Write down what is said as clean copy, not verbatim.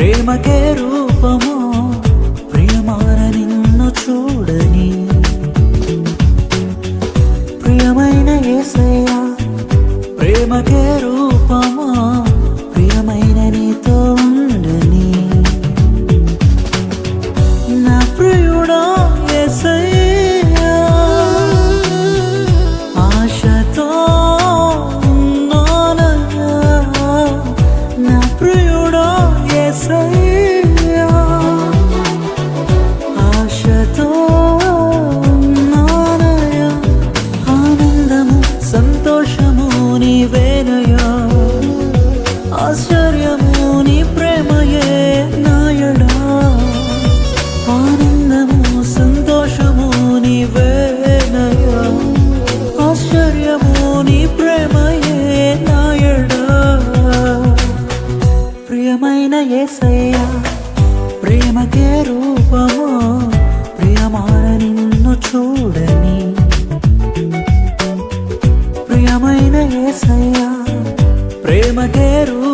ప్రేమకే రూపము ప్రియమార నిన్ను చూడని ప్రియమైన యేసయ్యా ప్రేమకే రూపము ప్రియమైన నీతో ఉండని నా ప్రియుడా యేసయ్యా ఆశతో ఉన్నానయ్యా నా ప్రియుడా యేసయ్యా ఆశతో ఉన్నానయ్యా ఆనందము సంతోషము నీవేనయ్యా ఆశ్చర్యము నీ ప్రేమయే నాయడా ఆనందము సంతోషము నీవేనయ్యా ఆశ్చర్యము నీ ప్రేమయే నాయడా ప్రియమైన యేసయ్యా ప్రేమకే రూపము ప్రియమార నిన్ను చూడని ప్రియమైన యేసయ్యా ప్రేమకే రూపము